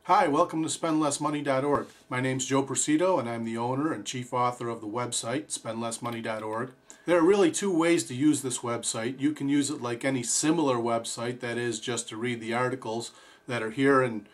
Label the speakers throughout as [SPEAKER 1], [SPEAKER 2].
[SPEAKER 1] Hi, welcome to SpendLessMoney.org. My name's Joe Presido and I'm the owner and chief author of the website, SpendLessMoney.org. There are really two ways to use this website. You can use it like any similar website, that is just to read the articles that are here and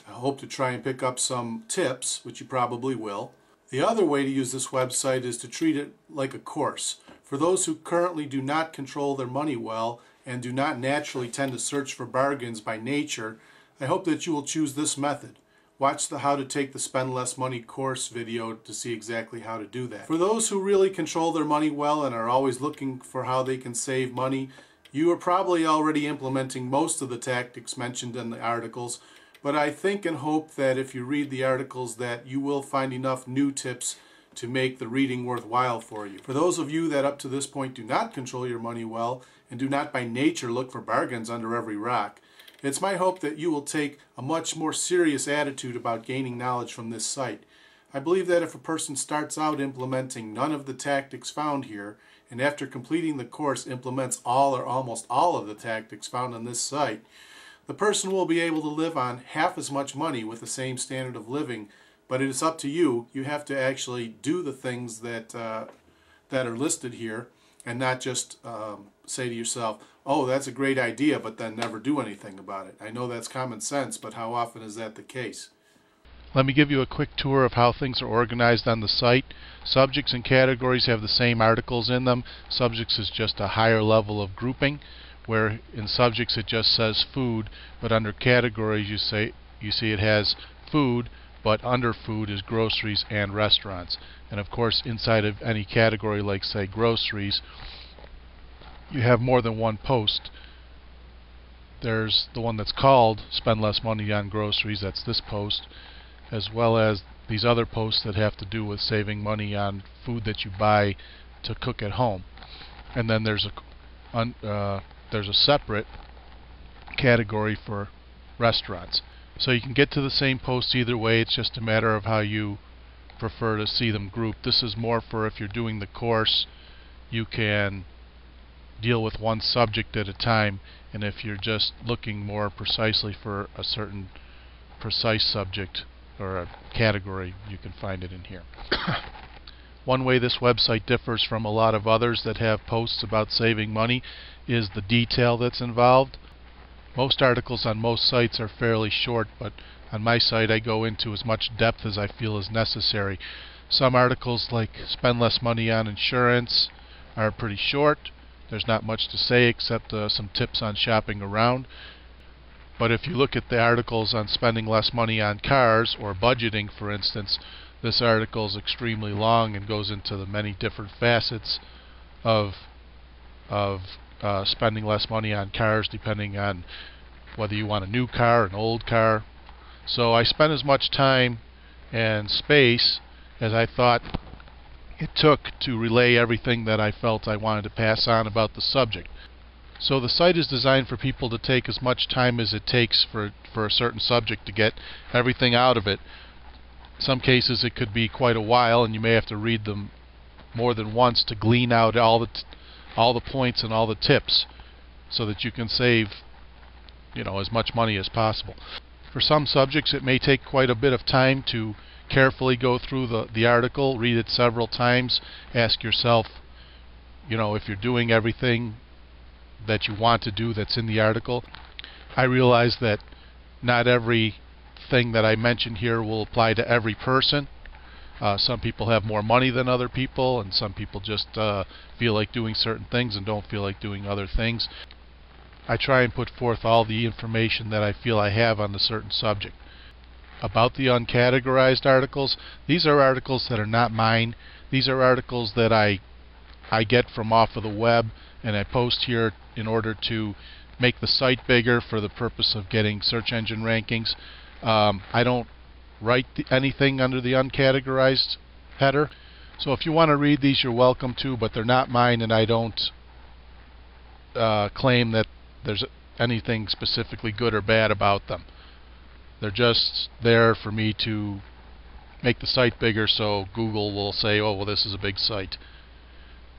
[SPEAKER 1] I hope to try and pick up some tips, which you probably will. The other way to use this website is to treat it like a course. For those who currently do not control their money well and do not naturally tend to search for bargains by nature, I hope that you will choose this method. Watch the How to Take the Spend Less Money course video to see exactly how to do that. For those who really control their money well and are always looking for how they can save money, you are probably already implementing most of the tactics mentioned in the articles, but I think and hope that if you read the articles that you will find enough new tips to make the reading worthwhile for you. For those of you that up to this point do not control your money well and do not by nature look for bargains under every rock, it's my hope that you will take a much more serious attitude about gaining knowledge from this site. I believe that if a person starts out implementing none of the tactics found here, and after completing the course implements all or almost all of the tactics found on this site, the person will be able to live on half as much money with the same standard of living, but it is up to you. You have to actually do the things that are listed here and not just say to yourself, oh, that's a great idea, but then never do anything about it. I know that's common sense, but how often is that the case?
[SPEAKER 2] Let me give you a quick tour of how things are organized on the site. Subjects and categories have the same articles in them. Subjects is just a higher level of grouping, where in subjects it just says food, but under categories you see it has food, but under food is groceries and restaurants. And of course inside of any category, like say groceries, you have more than one post. There's the one that's called Spend Less Money on Groceries, that's this post, as well as these other posts that have to do with saving money on food that you buy to cook at home. And then there's a separate category for restaurants. So you can get to the same posts either way, it's just a matter of how you prefer to see them grouped. This is more for if you're doing the course, you can deal with one subject at a time, and if you're just looking more precisely for a certain precise subject or a category, you can find it in here. One way this website differs from a lot of others that have posts about saving money is the detail that's involved. Most articles on most sites are fairly short, but on my site I go into as much depth as I feel is necessary. Some articles, like Spend Less Money on Insurance, are pretty short. There's not much to say except some tips on shopping around. But if you look at the articles on spending less money on cars or budgeting, for instance, this article is extremely long and goes into the many different facets of spending less money on cars, depending on whether you want a new car, an old car. So I spent as much time and space as I thought it took to relay everything that I felt I wanted to pass on about the subject. So the site is designed for people to take as much time as it takes for a certain subject to get everything out of it. In some cases it could be quite a while, and you may have to read them more than once to glean out all the points and all the tips, so that you can save, as much money as possible. For some subjects it may take quite a bit of time to carefully go through the article, read it several times, ask yourself, if you're doing everything that you want to do that's in the article. I realize that not everything that I mention here will apply to every person. Some people have more money than other people, and some people just feel like doing certain things and don't feel like doing other things. I try and put forth all the information that I feel I have on a certain subject. About the uncategorized articles, these are articles that are not mine. These are articles that I get from off of the web, and I post here in order to make the site bigger for the purpose of getting search engine rankings. I don't write anything under the uncategorized header. So if you want to read these, you're welcome to, but they're not mine, and I don't claim that there's anything specifically good or bad about them. They're just there for me to make the site bigger, so Google will say, oh, well, this is a big site.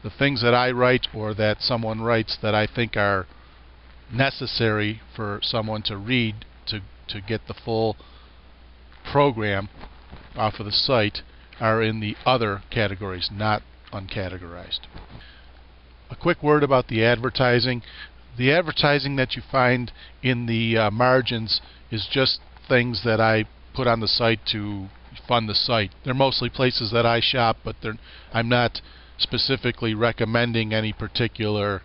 [SPEAKER 2] The things that I write or that someone writes that I think are necessary for someone to read to get the full program off of the site are in the other categories, not uncategorized. A quick word about the advertising. The advertising that you find in the margins is just things that I put on the site to fund the site. They're mostly places that I shop, but I'm not specifically recommending any particular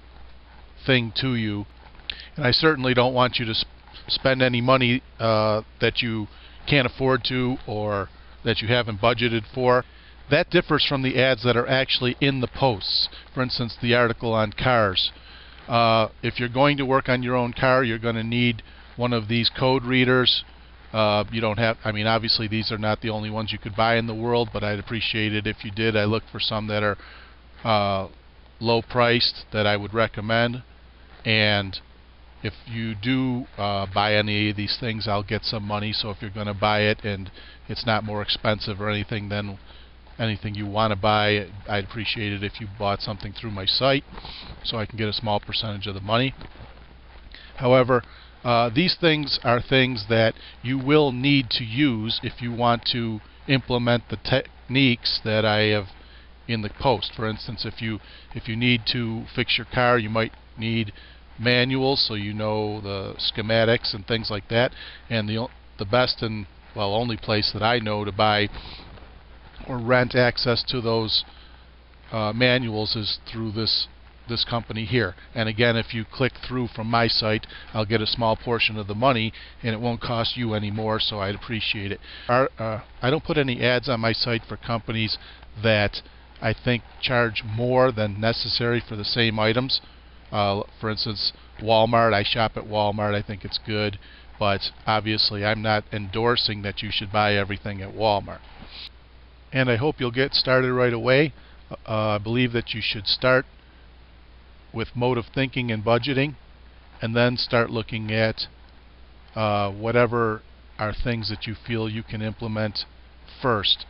[SPEAKER 2] thing to you. And I certainly don't want you to spend any money that you can't afford to or that you haven't budgeted for. That differs from the ads that are actually in the posts. For instance, the article on cars. If you're going to work on your own car, you're going to need one of these code readers. You don't have, I mean, obviously these are not the only ones you could buy in the world, but I'd appreciate it if you did. I look for some that are low priced that I would recommend. And if you do buy any of these things, I'll get some money. So if you're going to buy it and it's not more expensive or anything than anything you want to buy, I'd appreciate it if you bought something through my site so I can get a small percentage of the money. However, these things are things that you will need to use if you want to implement the techniques that I have in the post. For instance, if you need to fix your car, you might need manuals so you know the schematics and things like that. And the best and, well, only place that I know to buy or rent access to those manuals is through this company here. And again, if you click through from my site, I'll get a small portion of the money and it won't cost you any more, so I'd appreciate it. I don't put any ads on my site for companies that I think charge more than necessary for the same items. For instance, Walmart. I shop at Walmart. I think it's good, but obviously I'm not endorsing that you should buy everything at Walmart. And I hope you'll get started right away. I believe that you should start with motive thinking and budgeting, and then start looking at whatever are things that you feel you can implement first.